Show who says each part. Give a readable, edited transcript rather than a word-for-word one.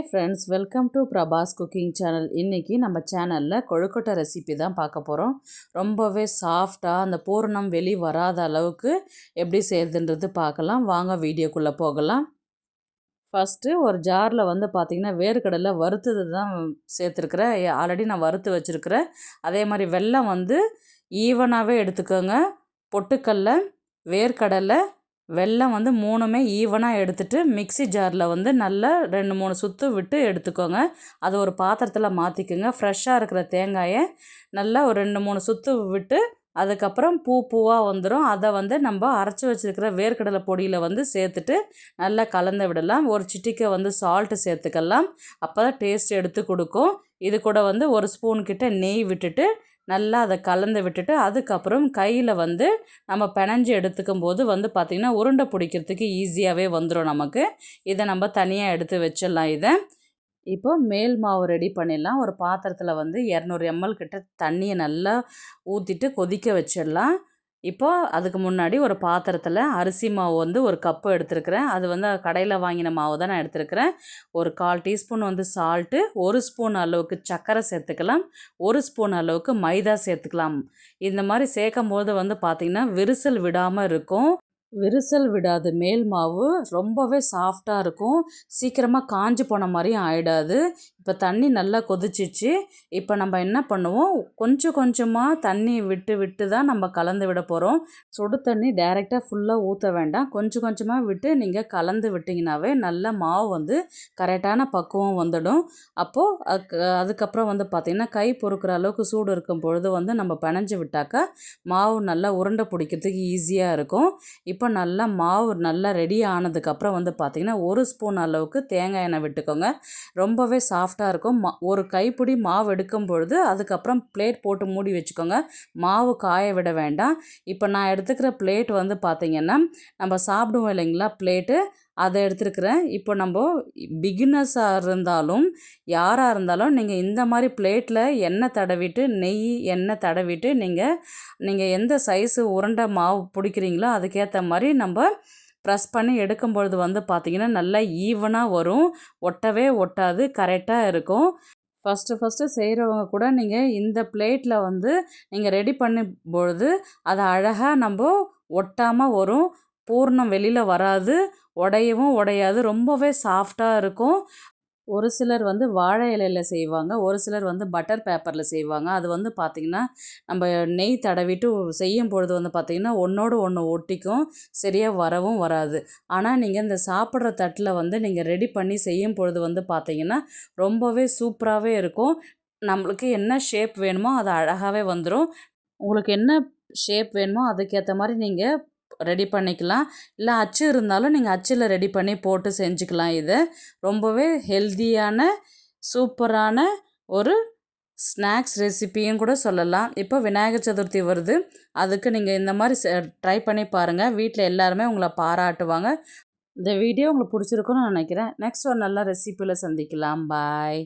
Speaker 1: Hi friends, welcome to Prabhas cooking channel. இன்றைக்கி நம்ம சேனலில் கொழுக்கட்டை ரெசிபி தான் பார்க்க போகிறோம். ரொம்பவே சாஃப்டாக அந்த பூரணம் வெளி வராத அளவுக்கு எப்படி செய்கிறதுன்றது பார்க்கலாம். வாங்க வீடியோக்குள்ளே போகலாம். ஃபஸ்ட்டு ஒரு ஜாரில் பார்த்திங்கன்னா வேர்க்கடலை வறுத்தது தான் சேர்த்துருக்குறேன். ஆல்ரெடி நான் வறுத்து வச்சுருக்கிறேன். அதே மாதிரி வெல்லம் ஈவனாகவே எடுத்துக்கோங்க. பொட்டுக்கடலை, வேர்க்கடலை, வெல்லம் 3மே ஈவனாக எடுத்துகிட்டு மிக்ஸி ஜாரில் நல்லா 2-3 சுற்று விட்டு எடுத்துக்கோங்க. அது ஒரு பாத்திரத்தில் மாற்றிக்கோங்க. ஃப்ரெஷ்ஷாக இருக்கிற தேங்காயை நல்லா ஒரு 2-3 சுற்று விட்டு அதுக்கப்புறம் பூவாக வந்துடும். அதை நம்ம அரைச்சி வச்சுருக்கிற வேர்க்கடலை பொடியில் சேர்த்துட்டு நல்லா கலந்து விடலாம். ஒரு சிட்டிக்கை சால்ட்டு சேர்த்துக்கலாம். அப்போ தான் டேஸ்ட் எடுத்து கொடுக்கும். இது கூட ஒரு ஸ்பூன் கிட்ட நெய் விட்டுட்டு நல்லா அதை கலந்து விட்டுட்டு அதுக்கப்புறம் கையில் நம்ம பிணைஞ்சு எடுத்துக்கும் போது பார்த்திங்கன்னா உருண்டை பிடிக்கிறதுக்கு ஈஸியாகவே வந்துடும் நமக்கு. இதை நம்ம தனியாக எடுத்து வச்சிடலாம். இதை இப்போ மேல் மாவு ரெடி பண்ணிடலாம். ஒரு பாத்திரத்தில் 200 ml கிட்ட தண்ணியை நல்லா ஊற்றிட்டு கொதிக்க வச்சிடலாம். இப்போ அதுக்கு முன்னாடி ஒரு பாத்திரத்தில் அரிசி மாவு ஒரு கப்பு எடுத்துருக்கிறேன். அது கடையில் வாங்கின மாவு தான் நான் எடுத்துருக்கிறேன். ஒரு 1/4 டீஸ்பூன் சால்ட்டு, 1 ஸ்பூன் அளவுக்கு சர்க்கரை சேர்த்துக்கலாம், 1 ஸ்பூன் அளவுக்கு மைதா சேர்த்துக்கலாம். இந்த மாதிரி சேர்க்கும் போது பார்த்திங்கன்னா விரிசல் விடாமல் இருக்கும். விரிசல் விடாது. மேல் மாவு ரொம்பவே சாஃப்டாக இருக்கும். சீக்கிரமாக காஞ்சி போன மாதிரியும் ஆகிடாது. இப்போ தண்ணி நல்லா கொதிச்சிச்சு. இப்போ நம்ம என்ன பண்ணுவோம், கொஞ்சம் கொஞ்சமாக தண்ணி விட்டு விட்டு தான் நம்ம கலந்து விட போகிறோம். சுடு தண்ணி டைரெக்டாக ஃபுல்லாக ஊற்ற வேண்டாம். கொஞ்சம் கொஞ்சமாக விட்டு நீங்கள் கலந்து விட்டிங்கனாவே நல்லா மாவு கரெக்டான பக்குவம் வந்துடும். அப்போது அதுக்கப்புறம் பார்த்திங்கன்னா கை பொறுக்கிற அளவுக்கு சூடு இருக்கும் பொழுது நம்ம பிணைஞ்சு விட்டாக்கா மாவு நல்லா உருண்டை பிடிக்கிறதுக்கு ஈஸியாக இருக்கும். இப்போ நல்லா மாவு நல்லா ரெடி ஆனதுக்கப்புறம் பார்த்திங்கன்னா 1 ஸ்பூன் அளவுக்கு தேங்காய் எண்ணெய் விட்டுக்கோங்க. ரொம்பவே சாஃப்டாக இருக்கும். ஒரு கைப்பிடி மாவு எடுக்கும் பொழுது அதுக்கப்புறம் பிளேட் போட்டு மூடி வச்சுக்கோங்க. மாவு காய விட வேண்டாம். இப்போ நான் எடுத்துக்கிற பிளேட் பார்த்திங்கன்னா நம்ம சாப்பிடுவோம் இல்லைங்களா பிளேட்டு, அதை எடுத்துருக்கிறேன். இப்போ நம்ம பிகினர்ஸாக இருந்தாலும் யாராக இருந்தாலும் நீங்கள் இந்த மாதிரி பிளேட்டில் எண்ணெய் தடவிட்டு எண்ணெய் தடவிட்டு நீங்கள் எந்த சைஸு உருண்டை மாவு பிடிக்கிறீங்களோ அதுக்கேற்ற மாதிரி நம்ம ப்ரெஸ் பண்ணி எடுக்கும் பொழுது பார்த்திங்கன்னா நல்லா ஈவனாக வரும். ஒட்டவே ஒட்டாது, கரெக்டாக இருக்கும். ஃபஸ்ட்டு செய்கிறவங்க கூட நீங்கள் இந்த பிளேட்டில் நீங்கள் ரெடி பண்ணும் பொழுது அதை அழகாக நம்ம ஒட்டாமல் வரும். பூர்ணம் வெளியில் வராது, உடையவும் உடையாது. ரொம்பவே சாஃப்டாக இருக்கும். ஒரு சிலர் வாழை இலையில் செய்வாங்க, ஒரு சிலர் பட்டர் பேப்பரில் செய்வாங்க. அது பார்த்திங்கன்னா நம்ம நெய் தடவிட்டு செய்யும் பொழுது பார்த்திங்கன்னா ஒன்றோடு ஒன்று ஒட்டிக்கும், சரியாக வரவும் வராது. ஆனால் நீங்கள் இந்த சாப்பிட்ற தட்டில் நீங்கள் ரெடி பண்ணி செய்யும் பொழுது பார்த்திங்கன்னா ரொம்பவே சூப்பராகவே இருக்கும். நம்மளுக்கு என்ன ஷேப் வேணுமோ அது அழகாகவே வந்துடும். உங்களுக்கு என்ன ஷேப் வேணுமோ அதுக்கேற்ற மாதிரி நீங்கள் ரெடி பண்ணிக்கலாம். இல்லை அச்சு இருந்தாலும் நீங்கள் அச்சில் ரெடி பண்ணி போட்டு செஞ்சுக்கலாம். இதை ரொம்பவே ஹெல்த்தியான சூப்பரான ஒரு ஸ்நாக்ஸ் ரெசிப்பியும் கூட சொல்லலாம். இப்போ விநாயகர் சதுர்த்தி வருது. அதுக்கு நீங்கள் இந்த மாதிரி ட்ரை பண்ணி பாருங்கள். வீட்டில் எல்லாருமே உங்களை பாராட்டுவாங்க. இந்த வீடியோ உங்களுக்கு பிடிச்சிருக்குன்னு நினைக்கிறேன். நெக்ஸ்ட் ஒரு நல்ல ரெசிப்பியில் சந்திக்கலாம். பாய்.